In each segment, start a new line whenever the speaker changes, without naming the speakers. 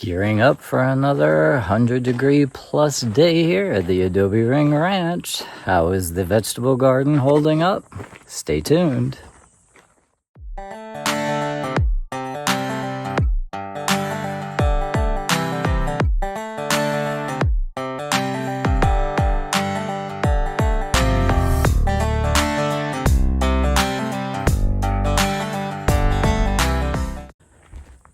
Gearing up for another 100-degree plus day here at the Adobe Ring Ranch. How is the vegetable garden holding up? Stay tuned.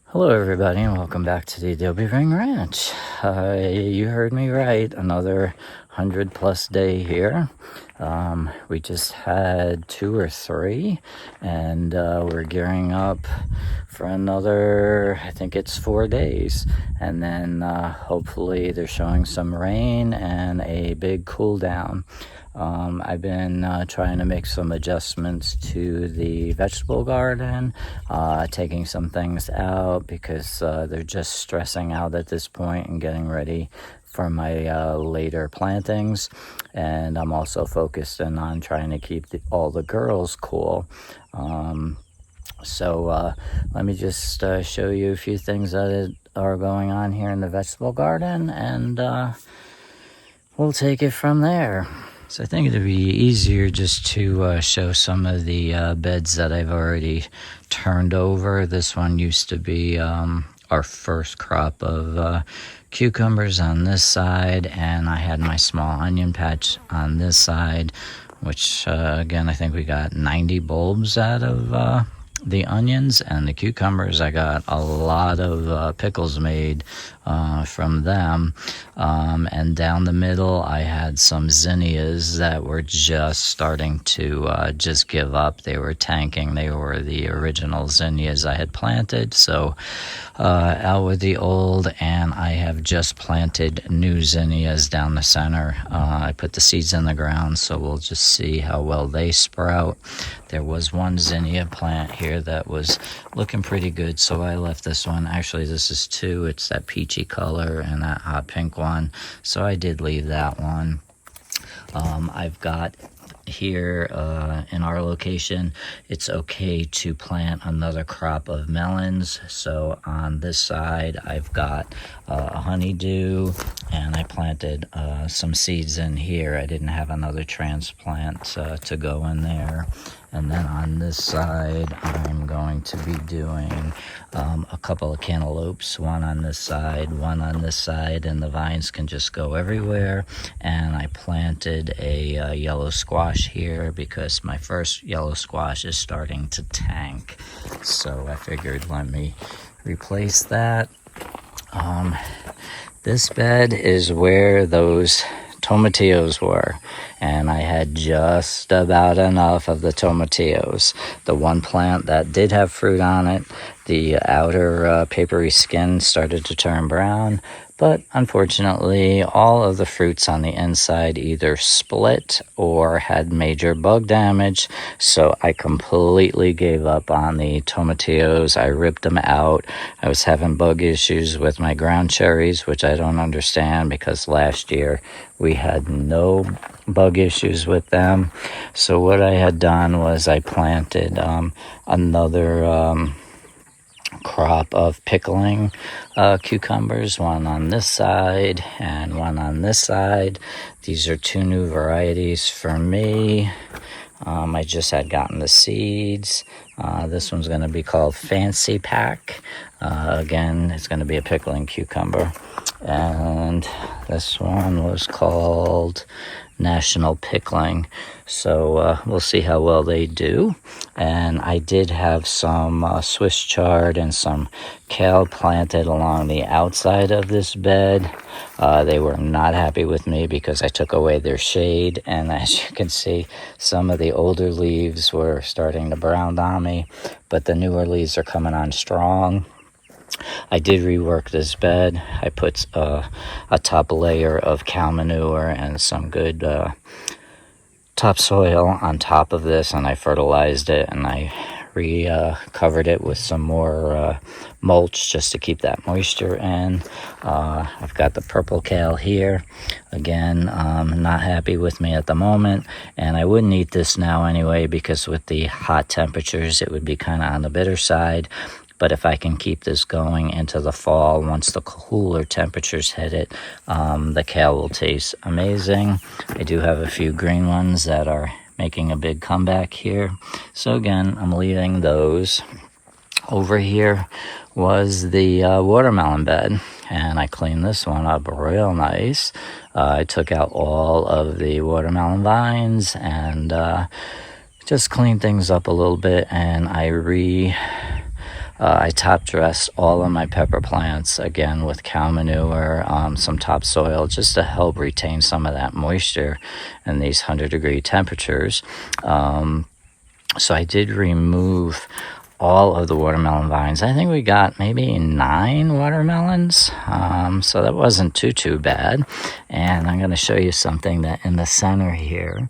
Hello everybody and welcome back to the Adobe Ring Ranch. You heard me right, another 100 plus day here. We just had 2 or 3 and we're gearing up for another, I think it's 4 days. And then hopefully they're showing some rain and a big cool down. I've been trying to make some adjustments to the vegetable garden, taking some things out because they're just stressing out at this point and getting ready for my later plantings. And I'm also focused in on trying to keep all the girls cool. So let me just show you a few things that are going on here in the vegetable garden, and we'll take it from there. So I think it'd be easier just to show some of the beds that I've already turned over. This one used to be our first crop of cucumbers on this side, and I had my small onion patch on this side, which again, I think we got 90 bulbs out of the onions, and the cucumbers, I got a lot of pickles made from them. And down the middle, I had some zinnias that were just starting to just give up. They were tanking. They were the original zinnias I had planted. So out with the old, and I have just planted new zinnias down the center. I put the seeds in the ground, so we'll just see how well they sprout. There was one zinnia plant here that was looking pretty good, so I left this one. Actually, this is 2. It's that peachy color and that hot pink one, so I did leave that one. I've got here in our location, it's okay to plant another crop of melons. So on this side, I've got a honeydew, and I planted some seeds in here. I didn't have another transplant to go in there. And then on this side, I'm going to be doing a couple of cantaloupes, one on this side, one on this side, and the vines can just go everywhere. And I planted a yellow squash here because my first yellow squash is starting to tank. So I figured, let me replace that. This bed is where those tomatillos were, and I had just about enough of the tomatillos. The one plant that did have fruit on it, the outer papery skin started to turn brown, but unfortunately all of the fruits on the inside either split or had major bug damage, so I completely gave up on the tomatillos. I ripped them out. I was having bug issues with my ground cherries, which I don't understand because last year we had no bug issues with them. So what I had done was I planted another crop of pickling cucumbers, one on this side and one on this side. These are 2 new varieties for me. I just had gotten the seeds. This one's going to be called Fancy Pack. Again, it's going to be a pickling cucumber. And this one was called National Pickling. So we'll see how well they do. And I did have some Swiss chard and some kale planted along the outside of this bed. They were not happy with me because I took away their shade, and as you can see, some of the older leaves were starting to brown on me, but the newer leaves are coming on strong. I did rework this bed. I put a top layer of cow manure and some good topsoil on top of this, and I fertilized it, and I covered it with some more mulch just to keep that moisture in. I've got the purple kale here. Again, not happy with me at the moment, and I wouldn't eat this now anyway because with the hot temperatures it would be kind of on the bitter side. But if I can keep this going into the fall, once the cooler temperatures hit it, the kale will taste amazing. I do have a few green ones that are making a big comeback here. So again, I'm leaving those. Over here was the watermelon bed, and I cleaned this one up real nice. I took out all of the watermelon vines and just cleaned things up a little bit, and I top dressed all of my pepper plants again with cow manure, some topsoil, just to help retain some of that moisture in these 100-degree temperatures. So I did remove all of the watermelon vines. I think we got maybe 9 watermelons, so that wasn't too bad. And I'm going to show you something that in the center here,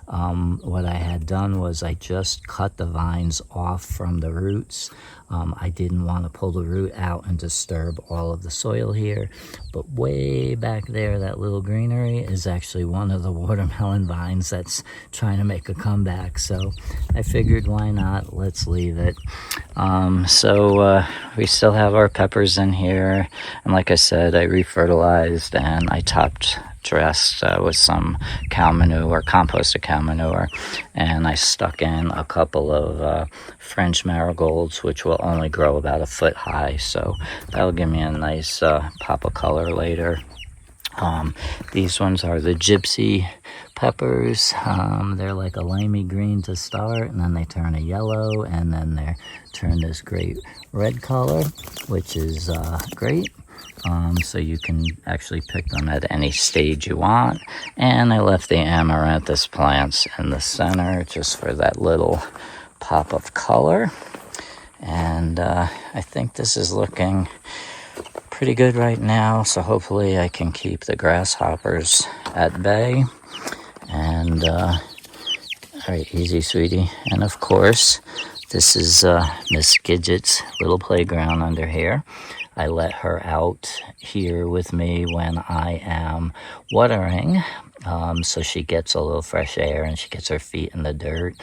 what I had done was I just cut the vines off from the roots. I didn't want to pull the root out and disturb all of the soil here, but way back there, that little greenery is actually one of the watermelon vines that's trying to make a comeback. So I figured, why not? Let's leave it. So we still have our peppers in here, and like I said, I refertilized and I topped dressed with some cow manure, composted cow manure, and I stuck in a couple of French marigolds, which will only grow about a foot high, so that'll give me a nice pop of color later. These ones are the gypsy peppers. They're like a limey green to start, and then they turn a yellow, and then they turn this great red color, which is great. So you can actually pick them at any stage you want. And I left the amaranthus plants in the center just for that little pop of color. And I think this is looking pretty good right now, so hopefully I can keep the grasshoppers at bay. And all right, easy, sweetie. And of course, this is Miss Gidget's little playground under here. I let her out here with me when I am watering, so she gets a little fresh air and she gets her feet in the dirt.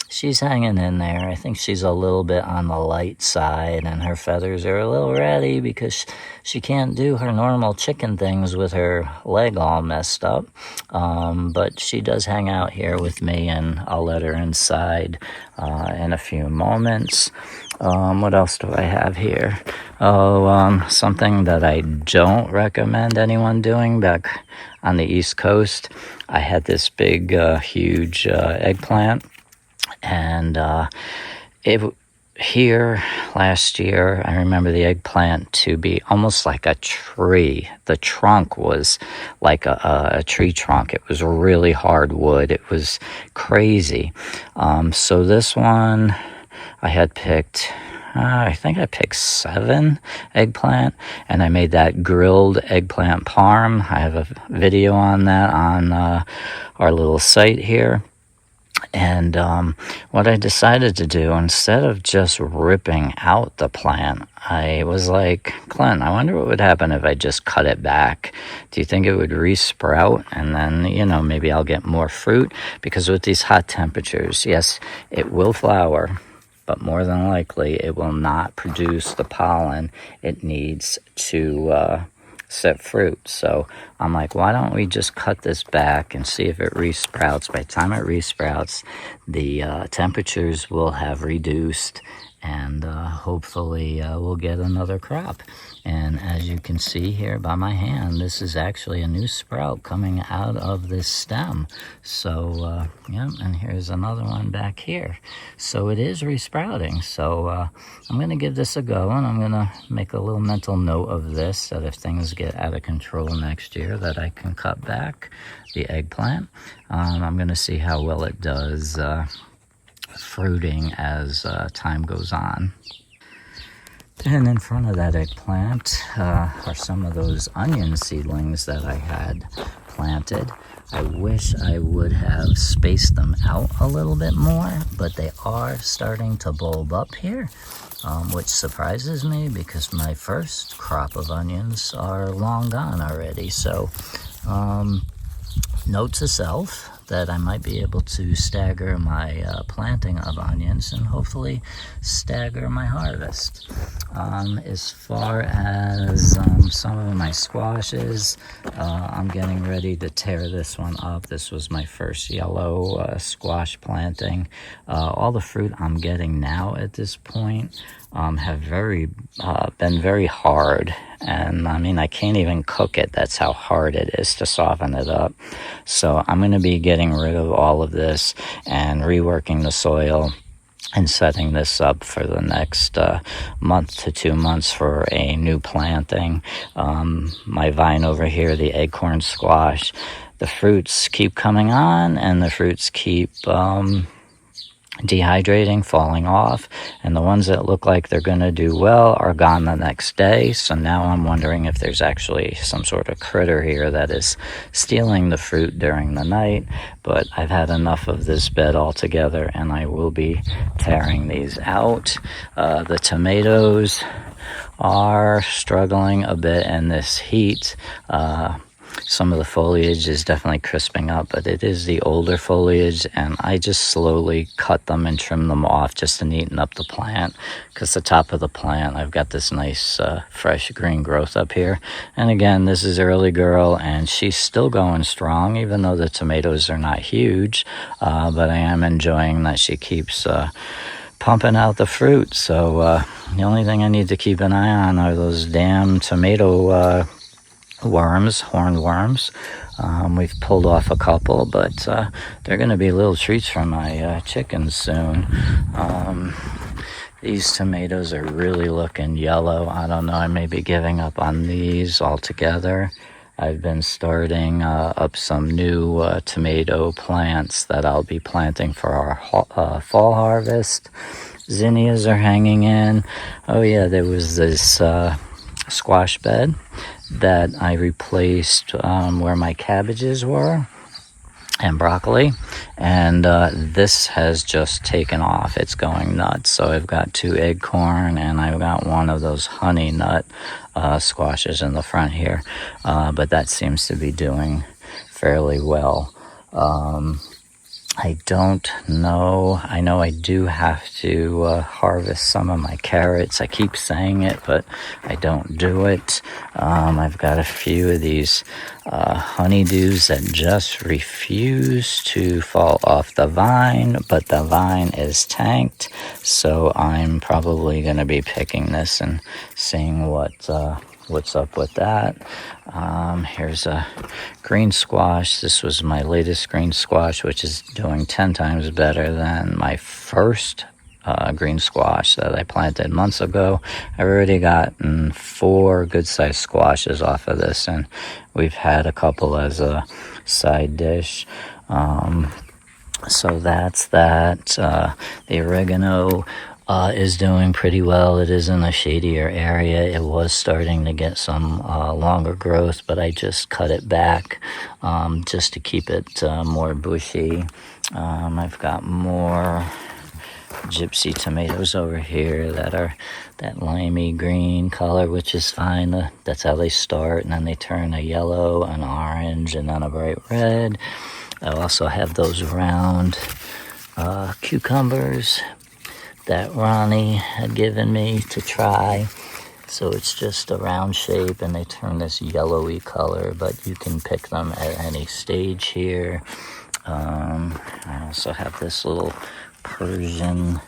She's hanging in there. I think she's a little bit on the light side, and her feathers are a little ratty because she can't do her normal chicken things with her leg all messed up. But she does hang out here with me, and I'll let her inside in a few moments. What else do I have here? Something that I don't recommend anyone doing back on the East Coast. I had this big, huge eggplant, and here last year, I remember the eggplant to be almost like a tree. The trunk was like a tree trunk. It was really hard wood. It was crazy. So this one I had picked, I think I picked 7 eggplant, and I made that grilled eggplant parm. I have a video on that on our little site here. And what I decided to do, instead of just ripping out the plant, I was like, Clint, I wonder what would happen if I just cut it back. Do you think it would resprout? And then, maybe I'll get more fruit? Because with these hot temperatures, yes, it will flower, but more than likely it will not produce the pollen it needs to set fruit. So I'm like, why don't we just cut this back and see if it resprouts? By the time it resprouts, the temperatures will have reduced, and hopefully we'll get another crop. And as you can see here by my hand, this is actually a new sprout coming out of this stem. So yeah, and here's another one back here. So it is resprouting. So I'm going to give this a go, and I'm going to make a little mental note of this, that if things get out of control next year, that I can cut back the eggplant. I'm going to see how well it does fruiting as time goes on. And in front of that eggplant are some of those onion seedlings that I had planted. I wish I would have spaced them out a little bit more, but they are starting to bulb up here, which surprises me because my first crop of onions are long gone already. So note to self, that I might be able to stagger my planting of onions and hopefully stagger my harvest. As far as some of my squashes, I'm getting ready to tear this one up. This was my first yellow squash planting. All the fruit I'm getting now at this point have been very hard, and I mean, I can't even cook it. That's how hard it is to soften it up. So I'm going to be getting rid of all of this and reworking the soil and setting this up for the next month to 2 months for a new planting. My vine over here, the acorn squash, the fruits keep coming on and the fruits keep dehydrating, falling off, and the ones that look like they're going to do well are gone the next day. So now I'm wondering if there's actually some sort of critter here that is stealing the fruit during the night. But I've had enough of this bed altogether, and I will be tearing these out. The tomatoes are struggling a bit in this heat. Some of the foliage is definitely crisping up, but it is the older foliage, and I just slowly cut them and trim them off just to neaten up the plant, because the top of the plant, I've got this nice fresh green growth up here. And again, this is early girl, and she's still going strong, even though the tomatoes are not huge, but I am enjoying that she keeps pumping out the fruit. So the only thing I need to keep an eye on are those damn tomato worms, horned worms. We've pulled off a couple, but they're going to be little treats for my chickens soon. These tomatoes are really looking yellow. I don't know, I may be giving up on these altogether. I've been starting up some new tomato plants that I'll be planting for our fall harvest. Zinnias are hanging in. Oh yeah, there was this squash bed that I replaced where my cabbages were and broccoli, and this has just taken off. It's going nuts. So I've got 2 acorn and I've got one of those honey nut squashes in the front here, but that seems to be doing fairly well. I don't know. I know I do have to harvest some of my carrots. I keep saying it, but I don't do it. I've got a few of these honeydews that just refuse to fall off the vine, but the vine is tanked. So I'm probably going to be picking this and seeing what's up with that. Here's a green squash. This was my latest green squash, which is doing 10 times better than my first green squash that I planted months ago. I've already gotten 4 good-sized squashes off of this, and we've had a couple as a side dish. So that's that. The oregano is doing pretty well. It is in a shadier area. It was starting to get some longer growth, but I just cut it back just to keep it more bushy. I've got more gypsy tomatoes over here that are that limey green color, which is fine. That's how they start, and then they turn a yellow, an orange, and then a bright red. I also have those round cucumbers that Ronnie had given me to try. So it's just a round shape and they turn this yellowy color, but you can pick them at any stage here. I also have this little Persian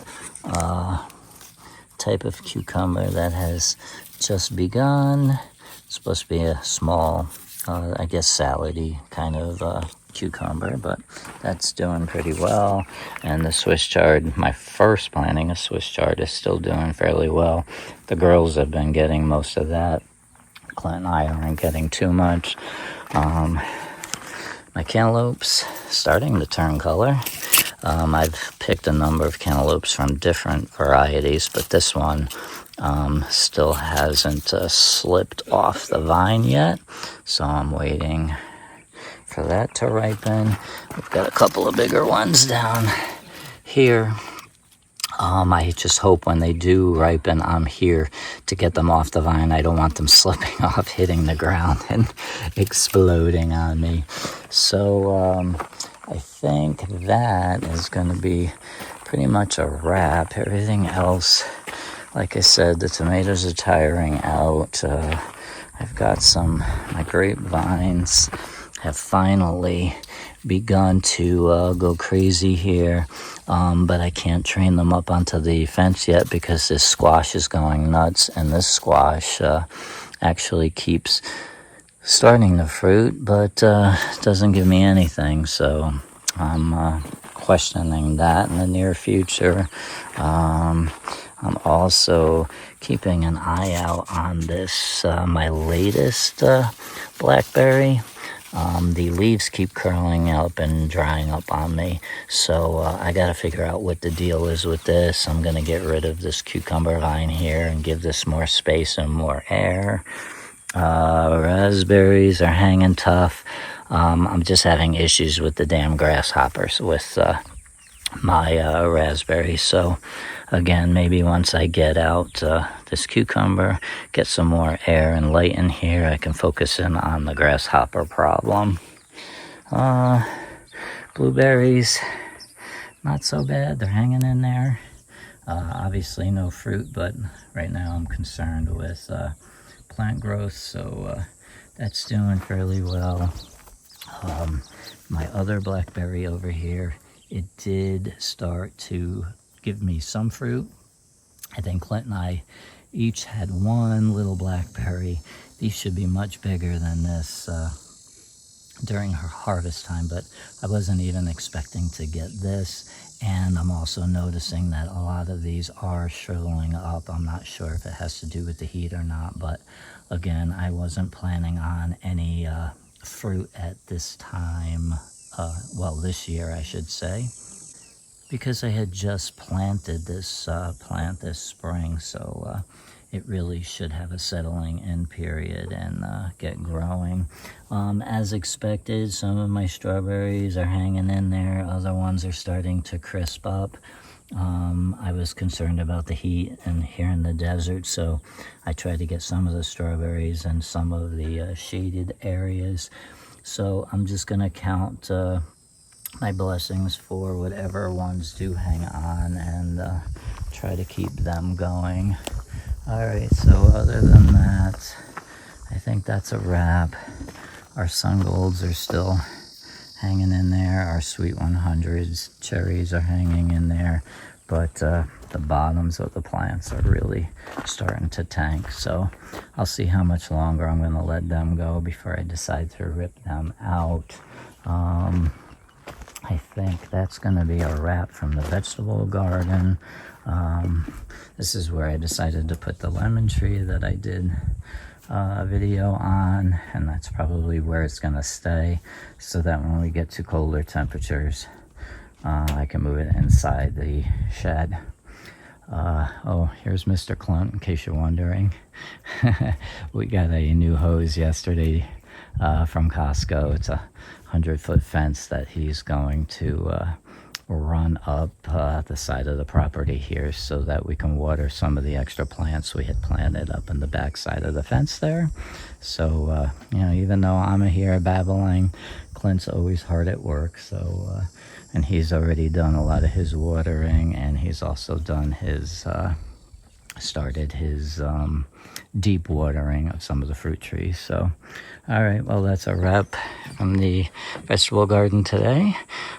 type of cucumber that has just begun. It's supposed to be a small, I guess salady kind of cucumber, but that's doing pretty well. And the Swiss chard, my first planting of Swiss chard, is still doing fairly well. The girls have been getting most of that. Clint and I aren't getting too much. My cantaloupes starting to turn color. I've picked a number of cantaloupes from different varieties, but this one still hasn't slipped off the vine yet, so I'm waiting for that to ripen. We've got a couple of bigger ones down here. I just hope when they do ripen, I'm here to get them off the vine. I don't want them slipping off, hitting the ground and exploding on me. So I think that is going to be pretty much a wrap. Everything else, like I said, the tomatoes are tiring out. I've got my grapevines have finally begun to go crazy here, but I can't train them up onto the fence yet because this squash is going nuts, and this squash actually keeps starting the fruit, but doesn't give me anything, so I'm questioning that in the near future. I'm also keeping an eye out on this, my latest blackberry. The leaves keep curling up and drying up on me, so I got to figure out what the deal is with this. I'm going to get rid of this cucumber vine here and give this more space and more air. Raspberries are hanging tough. I'm just having issues with the damn grasshoppers with my raspberries. So again, maybe once I get out this cucumber, get some more air and light in here, I can focus in on the grasshopper problem. Blueberries, not so bad. They're hanging in there. Obviously no fruit, but right now I'm concerned with plant growth, so that's doing fairly well. My other blackberry over here, it did start to give me some fruit. I think Clint and I each had one little blackberry. These should be much bigger than this during her harvest time, but I wasn't even expecting to get this. And I'm also noticing that a lot of these are shriveling up. I'm not sure if it has to do with the heat or not, but again, I wasn't planning on any fruit at this time, well, this year I should say, because I had just planted this plant this spring, so it really should have a settling in period and get growing. As expected, some of my strawberries are hanging in there. Other ones are starting to crisp up. I was concerned about the heat and here in the desert, so I tried to get some of the strawberries in some of the shaded areas. So I'm just going to count my blessings for whatever ones do hang on and try to keep them going. Alright, so other than that, I think that's a wrap. Our sun golds are still hanging in there. Our sweet 100s cherries are hanging in there, but the bottoms of the plants are really starting to tank. So I'll see how much longer I'm going to let them go before I decide to rip them out. I think that's going to be a wrap from the vegetable garden. This is where I decided to put the lemon tree that I did a video on, and that's probably where it's going to stay, so that when we get to colder temperatures, I can move it inside the shed. Oh, here's Mr. Clunt, in case you're wondering. We got a new hose yesterday from Costco. It's a 100-foot fence that he's going to run up the side of the property here so that we can water some of the extra plants we had planted up in the back side of the fence there. So, you know, even though I'm here babbling, Clint's always hard at work. So, and he's already done a lot of his watering, and he's also done his, started his deep watering of some of the fruit trees. So, all right, well, that's a wrap from the vegetable garden today.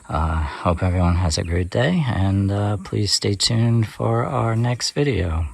Hope everyone has a great day, and please stay tuned for our next video.